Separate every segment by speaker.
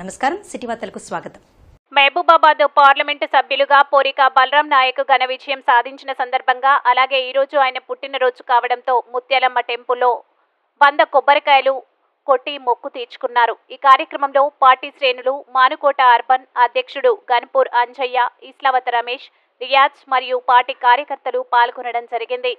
Speaker 1: నమస్కారం, సిటీ వార్తలకు స్వాగతం.
Speaker 2: మహబూబాబాద్ పార్లమెంటు సభ్యులుగా పోరిక బలరాం నాయక్ ఘన విజయం సాధించిన సందర్భంగా అలాగే ఈరోజు ఆయన పుట్టినరోజు కావడంతో ముత్యాలమ్మ టెంపుల్లో 100 కొబ్బరికాయలు కొట్టి మొక్కు తీర్చుకున్నారు. ఈ కార్యక్రమంలో పార్టీ శ్రేణులు, మానుకోట అర్బన్ అధ్యక్షుడు గన్పూర్ అంజయ్య, ఇస్లావత్ రమేష్, రియాజ్ మరియు పార్టీ కార్యకర్తలు పాల్గొనడం జరిగింది.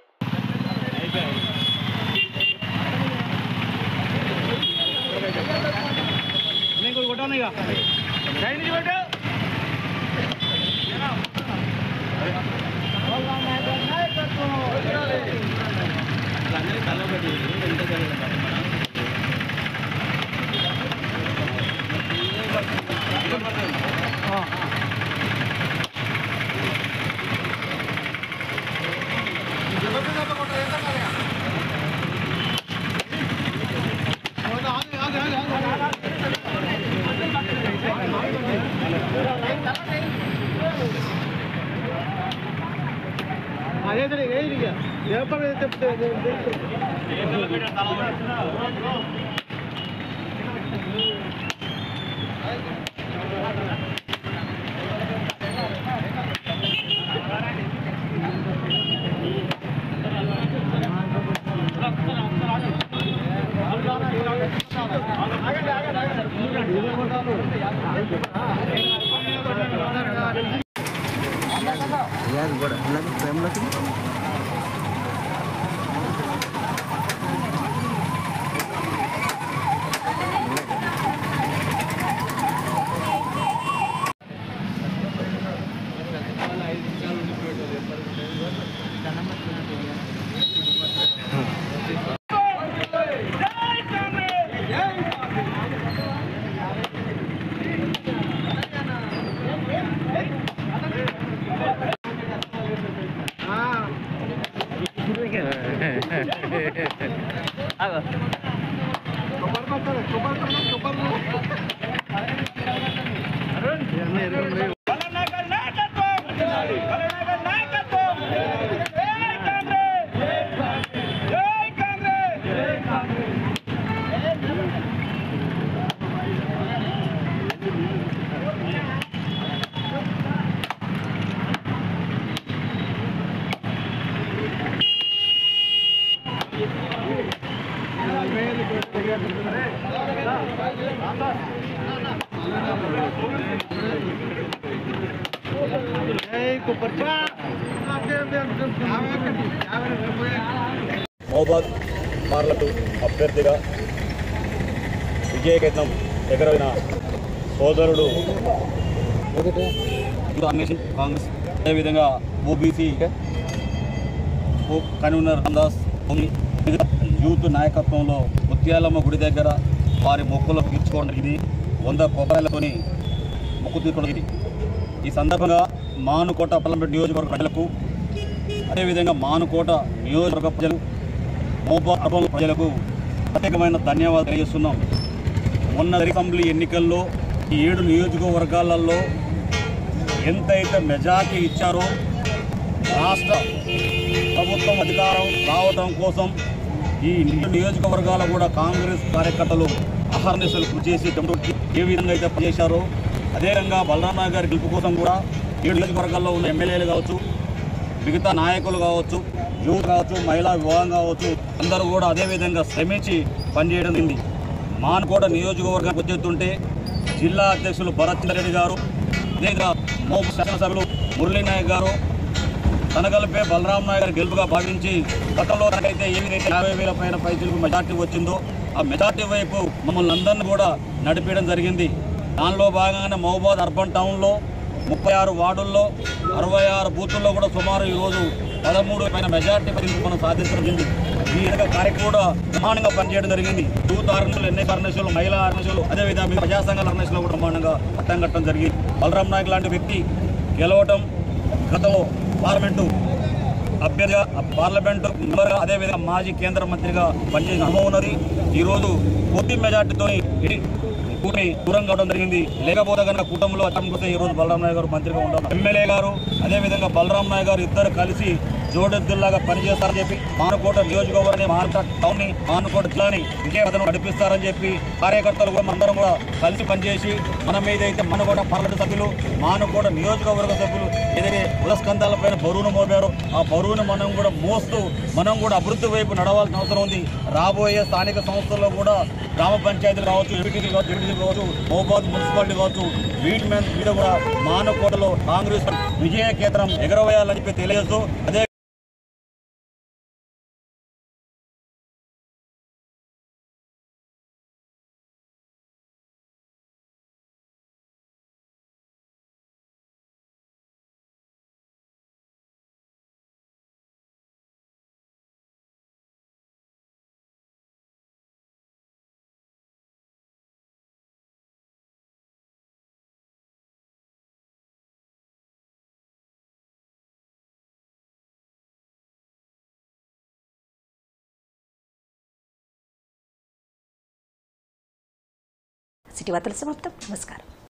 Speaker 3: మహబూబాబాద్ పార్లమెంటు అభ్యర్థిగా విజయకేతనం ఎగరవిన సోదరుడు కాంగ్రెస్, అదేవిధంగా ఓబీసీ కన్వీనర్ రామదాస్, యూత్ నాయకత్వంలో ముత్యాలమ్మ గుడి దగ్గర వారి మొక్కులు తీర్చుకోవడం జరిగింది. 100 కొబ్బరికాయలతోని మొక్కు తీర్చుకోవడం జరిగింది. ఈ సందర్భంగా మానుకోట పార్లమెంట్ నియోజకవర్గ ప్రజలకు, అదేవిధంగా మానుకోట నియోజకవర్గ ప్రజలు, మహబూబాబాద్ అర్బన్ ప్రజలకు ప్రత్యేకమైన ధన్యవాదాలు తెలియజేస్తున్నాం. మొన్న అసెంబ్లీ ఎన్నికల్లో ఈ 7 నియోజకవర్గాలలో ఎంతైతే మెజార్టీ ఇచ్చారో రాష్ట్ర ప్రభుత్వం అధికారం రావడం కోసం ఈ నియోజకవర్గాలు కూడా కాంగ్రెస్ కార్యకర్తలు అహర్నిశలు కృషి చేసి ఏ విధంగా అయితే పనిచేశారో అదేవిధంగా బలరాం నాయక్ గారి గెలుపు కోసం కూడా 7 నియోజకవర్గాల్లో ఉన్న ఎమ్మెల్యేలు కావచ్చు, మిగతా నాయకులు కావచ్చు, యూత్ కావచ్చు, మహిళా విభాగం కావచ్చు, అందరూ కూడా అదేవిధంగా శ్రమించి పనిచేయడం జరిగింది. మానుకోట నియోజకవర్గానికి వచ్చేస్తుంటే జిల్లా అధ్యక్షులు భరత్ రెడ్డి గారు, అదేవిధంగా మహబూబాబాద్ శాసనసభ్యులు మురళీ నాయక్ గారు తనగలిపే బలరాం నాయక్ గారి గెలుపుగా భావించి గతంలో తనకైతే ఏదైతే 50,000 పైన పైసలకు మెజార్టీ వచ్చిందో ఆ మెజార్టీ వైపు మమ్మల్ని అందరినీ కూడా నడిపించడం జరిగింది. దానిలో భాగంగానే మహబూబాబాద్ అర్బన్ టౌన్లో 36 వార్డుల్లో 66 బూతుల్లో కూడా సుమారు ఈరోజు 13 పైన మెజార్టీ మనం సాధించడం జరిగింది. ఈ విధంగా కార్యక్రమం కూడా బ్రహ్మాండంగా పనిచేయడం జరిగింది. యూత్ ఆర్గనైజేషన్లు, ఎన్ఐ ఆర్గనైజేషన్లు, మహిళా ఆర్గనైజేషన్లు, అదేవిధంగా ప్రజా సంఘాల ఆర్గనైజేషన్లు కూడా బ్రహ్మాండంగా పట్టం కట్టడం జరిగింది. బలరాం నాయక్ లాంటి వ్యక్తి గెలవటం గతంలో పార్లమెంటు అభ్యర్థిగా, పార్లమెంటు మెంబర్గా, అదేవిధంగా మాజీ కేంద్ర మంత్రిగా పనిచేసిన అనుభవం ఉన్నది. ఈరోజు పూర్తి మెజార్టీతో దూరం కావడం జరిగింది. లేకపోతే కనుక కూటమిలో అట్టంపోతే ఈరోజు బలరాం నాయక్ గారు మంత్రిగా ఉంటారు. ఎమ్మెల్యే గారు అదేవిధంగా బలరాం నాయక్ గారు ఇద్దరు కలిసి జోడెద్దుల్లాగా పనిచేస్తారని చెప్పి మానుకోట నియోజకవర్గాన్ని మానుకోట టౌన్ ని మానుకోట జిల్లాని విజయవంతం నడిపిస్తారని చెప్పి కార్యకర్తలు కూడా అందరం కూడా కలిసి పనిచేసి మనం ఏదైతే మానుకోట పార్లమెంట్ సభ్యులు మానుకోట నియోజకవర్గ సభ్యులు ఏదైతే కులస్కంధాలపైన బరువును మోపారో ఆ బరువును మనం కూడా మోస్తూ మనం కూడా అభివృద్ధి వైపు నడవాల్సిన అవసరం ఉంది. రాబోయే స్థానిక సంస్థల్లో కూడా గ్రామ పంచాయతీలు కావచ్చు, ఎంపీటీసీలు కావచ్చు, ఎంపీటీసీలు కావచ్చు, మహబూబాబాద్ మున్సిపాలిటీ కావచ్చు, వీటి మీద కూడా మానుకోటలో కాంగ్రెస్ విజయ కేంద్రం ఎగరవేయాలని చెప్పి తెలియజేస్తూ అదే
Speaker 1: సిటీ వార్తలు సమాప్తం. నమస్కారం.